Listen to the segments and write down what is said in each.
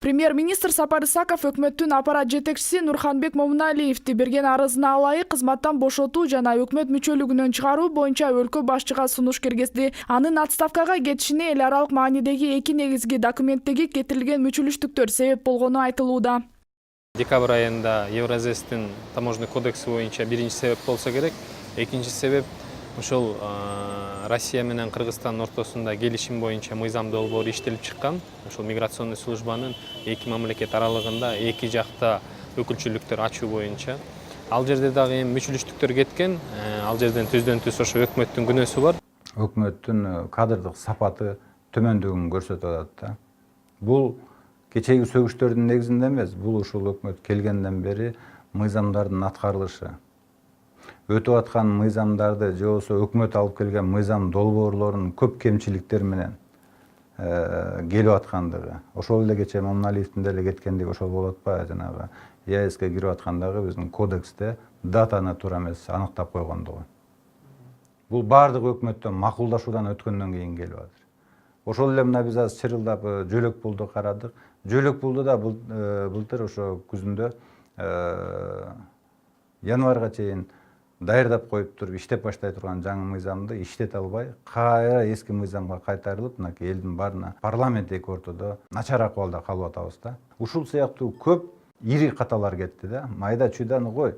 Премьер-министр Сапар Исаков өкмөттүн аппарат жетекчиси Нурханбек Момуналиевди берген арызына ылайык кызматтан бошотуу жана өкмөт мүчөлүгүнөн чыгаруу боюнча өлкө башчыга сунуш киргизди. Анын отставкага кетишине эл аралык маанидеги эки негизги документтеги кетирилген мүчөлүштүктөр себеп болгону айтылууда. Декабрь айында Евразестин таможенный кодекси боюнча биринчи себеп болсо керек. Экинчи себеп ошол Россия менен Кыргызстандын ортосунда келишим боюнча мыйзам долбоор иштелип чыккан. Ошол миграционный службанын эки мамлекет аралыгында эки жакта өкүлчүлүктөр ачуу боюнча. Ал жерде дагы эми мүчөлүштүктөр кеткен. Ал жерден түздөн түз ошо өкмөттүн күнөөсү бар. Өкмөттүн кадрдык сапаты төмөндүгүн көрсөтүп атат да. Бул кечеги сөгүштөрдүн негизинде эмес, бул ушул өкмөт келгенден бери мыйзамдардын аткарылышы. Өтүп аткан мыйзамдарды же болбосо өкмөт алып келген мыйзам долбоорлорунун көп кемчиликтер менен келип аткандыгы. Ошол эле кечээ Момуналиевдин деле кеткендиги ошол болуп атпайбы, жанагы ЕАЭСке кирип аткандагы биздин кодексте датаны туура эмес аныктап койгондугу. Бул баардык өкмөттөн макулдашуудан өткөндөн кийин келип атат. Ошол эле мына биз азыр чырылдап жөлөк пулду карадык. Жөлөк пулду да былтыр ошо күзүндө январга чейин даярдап коюп туруп иштеп баштай турган жаңы мыйзамды иштете албай, кайра эски мыйзамга кайтарылып, мынакей элдин баарына парламент эки ортодо начар акыбалда калып атабыз да. Ушул сыяктуу көп ири каталар кетти да. Майда чуйданы кой.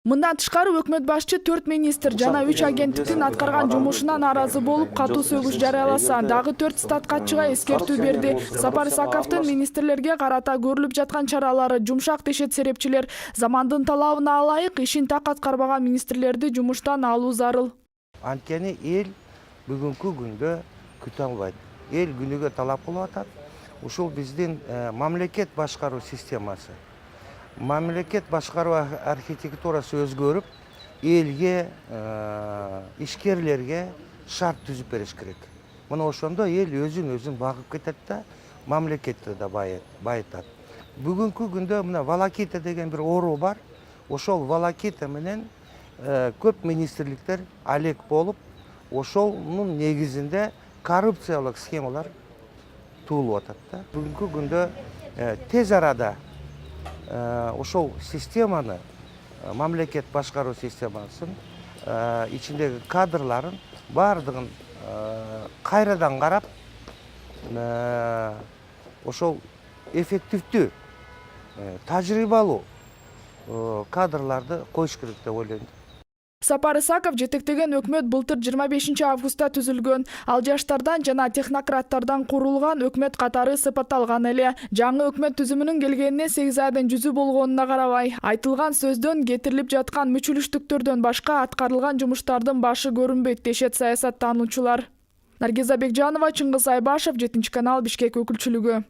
Мындан тышкары өкмөт башчы 4 министр жана 3 агенттиктин аткарган жумушуна нааразы болуп катуу сөгүш жарыяласа, дагы 4 статкатчыга эскертүү берди. Сапар Исаковдун министрлерге карата көрүлүп жаткан чаралары жумшак дешет серепчилер. Замандын талабына ылайык ишин так аткарбаган министрлерди жумуштан алуу зарыл. Анткени эл бүгүнкү күндө күтө албайт. Эл күнүгө талап кылып атат. Ушул биздин мамлекет башкаруу системасы. Мамлекет башкаруу архитектурасы өзгөрүп, элге, ишкерлерге шарт түзүп бериш керек. Мына ошондо эл өзүн багып кетет да, мамлекетти да байытат. Бүгүнкү күндө мына волокита деген бир оору бар. Ошол волокита менен көп министрликтер алек болуп, ошонун негизинде коррупциялык схемалар туулуп атат да. Бүгүнкү күндө тез арада ошол системаны, мамлекет башкаруу системасын ичиндеги кадрларын баардыгын кайрадан карап, ошол эффективдүү, тажрыйбалуу кадрларды коюш керек деп ойлойм. Сапар Исаков жетектеген өкмөт былтыр 25 августта түзүлгөн. Ал жаштардан жана технократтардан курулган өкмөт катары сыпатталган эле. Жаңы өкмөт түзүмүнүн келгенине 8 айдан жүзү болгонуна карабай, айтылган сөздөн кетирилип жаткан мүчөлүштүктөрдөн башка аткарылган жумуштардын башы көрүнбөйт дешет саясаттануучулар. Наргиза Бекжанова, Чыңгыз Айбашев, 7 канал, Бишкек өкүлчүлүгү.